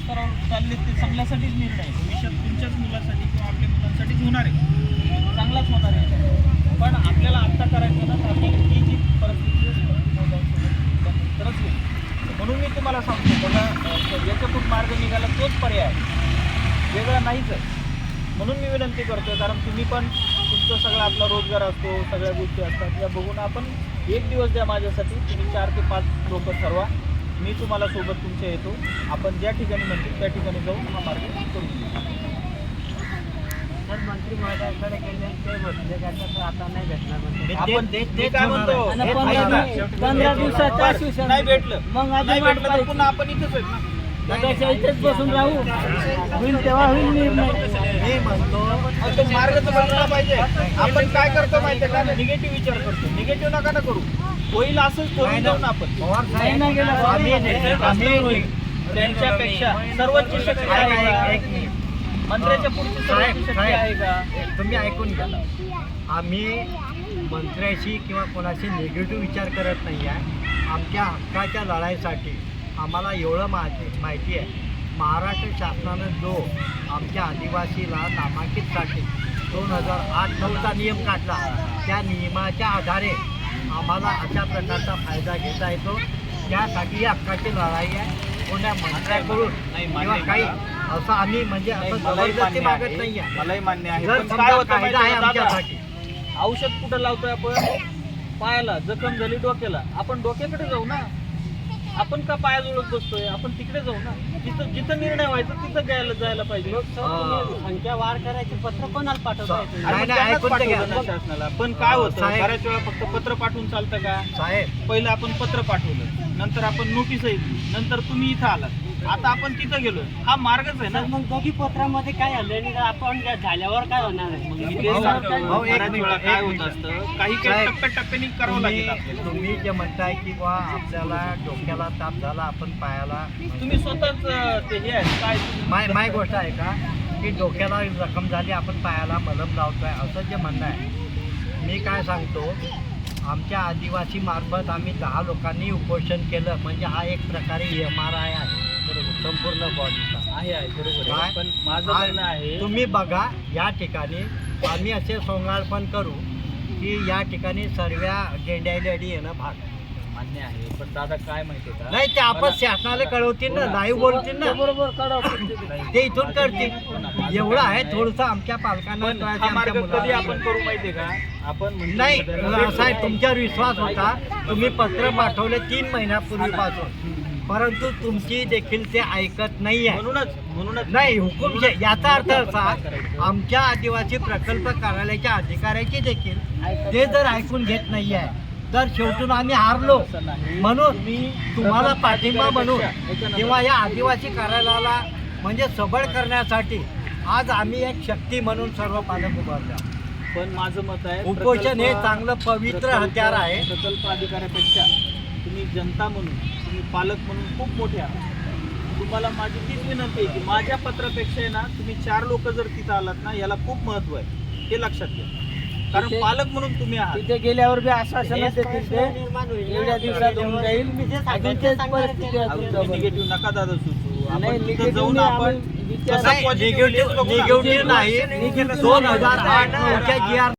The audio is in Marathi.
स्तरावर चालले ते चांगल्यासाठीच निर्णय आहे. भविष्यात तुमच्याच मुलासाठी किंवा आपल्या मुलांसाठीच होणार आहे, चांगलाच होणार आहे. पण आपल्याला आत्ता करायचं ना, तर आपण ही जी परिस्थिती तरच होईल. म्हणून मी तुम्हाला सांगतो बघा, याच्यातून मार्ग निघाला तोच पर्याय आहे, वेगळा नाहीच आहे. म्हणून मी विनंती करतो, कारण तुम्ही पण तुमचं सगळं आपला रोजगार असतो, सगळ्या गोष्टी असतात, या बघून आपण एक दिवस द्या माझ्यासाठी. तुम्ही 4 ते 5 लोक ठरवा, मी तुम्हाला सोबत तुमच्या येतो. आपण ज्या ठिकाणी म्हणतो त्या ठिकाणी जाऊन हा मार्ग करून घेऊ. तर मंत्री महोदयाकडे गेले ते म्हटले का आता नाही भेटणार. आपण ते काय म्हणतो, 15 दिवसाचा नाही भेटलं, मग नाही भेटलं तर पुन्हा आपण इथेच आहेत ना, इथेच बसून राहू, होईल तेव्हा होईल निर्णय. मी म्हणतो तो मार्ग तर बनला पाहिजे. आपण काय करतो माहिती आहे का, निगेटिव्ह विचार करतो. निगेटिव्ह नका ना करू, होईल असंच करून जाऊ ना आपण. पवार साहेब आम्ही त्यांच्यापेक्षा सर्वोच्च शक्ती आहे का? मंत्र्याच्या पुढची सर्वोच्च शक्ती आहे का? तुम्ही ऐकून घ्या. आम्ही मंत्र्याशी किंवा कोणाशी निगेटिव्ह विचार करत नाही आहे. आमच्या हक्काच्या लढाईसाठी आम्हाला एवढं माहिती आहे, महाराष्ट्र शासनानं जो आमच्या आदिवासीला नामांकितसाठी 2008-9चा नियम काढला, त्या नियमाच्या आधारे आम्हाला अशा प्रकारचा फायदा घेता येतो. त्यासाठी हक्काची लढाई आहे. कोणत्या मंत्र्याकडून किंवा काही असं आम्ही म्हणजे असं जबरदस्ती मागत नाही आहे. मलाही मान्य आहे. जर पण समजा काय होतं कायदा आहे माहिती आहे आमच्यासाठी. दादा, औषध कुठं लावतोय आपण? पायाला जखम झाली डोक्याला, आपण डोक्याकडे जाऊ ना. आपण का पायाजवळच बसतोय? आपण तिकडे जाऊ ना, जिथं जिथं निर्णय व्हायचा तिथं जायला पाहिजे. संख्या वाढ करायची पत्र कोणाला पाठवता येतं? नाही, आपण नाही, त्यांनाच ऐकून तर घ्या. पाठवलं ना शासनाला. पण काय होतं, साहेब. बऱ्याच वेळा फक्त पत्र पाठवून चालतं का? साहेब पहिलं आपण पत्र पाठवलं, नंतर आपण नोटीस दिली, नंतर तुम्ही इथं आलात, आता आपण तिथं गेलो. हा मार्गच आहे ना. तर मग दोघी पत्रामध्ये काय झालं आणि आपण झाल्यावर काय होणार आहे? मग मी भाऊ, तेच सांगतो, भाऊ, एक बऱ्याच मिनिट, वेळा काय एक होत मिनिट. असतं, काही साहेब, टप्प्याटप्प्याने करावं लागेल आपल्याला. तुम्ही जे म्हणताय की बा आपल्याला डोक्याला ताप झाला, आपण पायाला तुम्ही स्वतःच ते हे आहे काय माय गोष्ट आहे का की डोक्याला जखम झाली, आपण पायाला मलम लावतोय, असं जे म्हणणं आहे. मी काय सांगतो, आमच्या आदिवासी मार्फत आम्ही 10 लोकांनी उपोषण केलं, म्हणजे हा एक प्रकारे MRI आहे संपूर्ण बॉडीचा. आहे बरोबर आहे. काय? पण माझं म्हणणं आहे, तुम्ही बघा, या ठिकाणी आम्ही असे सोंगाळपण करू की या ठिकाणी सर्व गेंड्यालेडी येणं भाग आहे. मान्य आहे. पण दादा काय माहितीये का, नाही, ते आपण शासनाला कळवतील ना, लाईव्ह बोलतील ना, बरोबर कळवतील. ते इथून करतील. एवढं आहे थोडंसं आमच्या पालकांना पण कळायचं, हा आमच्या मार्ग कधी मुलांना. आपण करू माहितीये का? आपण म्हणतो नाही बदल- साहेब, तुमच्यावर विश्वास होता, तुम्ही पत्र पाठवले 3 महिन्यापूर्वीपासून, परंतु तुमची देखील ते ऐकत नाही आहे. म्हणूनच नाही, हुकुमशे याचा अर्थ असा, आमच्या आदिवासी प्रकल्प कार्यालयाच्या अधिकाऱ्याची देखील ते जर ऐकून घेत नाही आहे, तर शेवटून आम्ही हारलो. म्हणून तुम्हाला पाठिंबा म्हणून किंवा या आदिवासी कार्यालयाला म्हणजे सबळ करण्यासाठी आज आम्ही एक शक्ती म्हणून सर्व पालक उभारले. पण माझं मत आहे, उपोषण हे चांगलं पवित्र हत्यार आहे. प्रकल्प अधिकाऱ्यापेक्षा तुम्ही जनता म्हणून, तुम्ही पालक म्हणून खूप मोठे आहात. तुम्हाला माझी तीच विनंती आहे की माझ्या पत्रापेक्षा आहे ना, तुम्ही 4 लोक जर तिथं आलात ना, याला खूप महत्व आहे, हे लक्षात घ्या. कारण पालक म्हणून तुम्ही आहात. तिथे गेल्यावर बी आश्वासन देतील ते एवढ्या दिवसात होऊन जाईल. अजून तेच परिस्थिती आहे. निगेटिव्ह नका दादा सुचू. नाही, आपण तिथं negative जाऊन नाही, आपण आम्ही कसं positive निगेटिव्ह नाही. 2008 च्या GR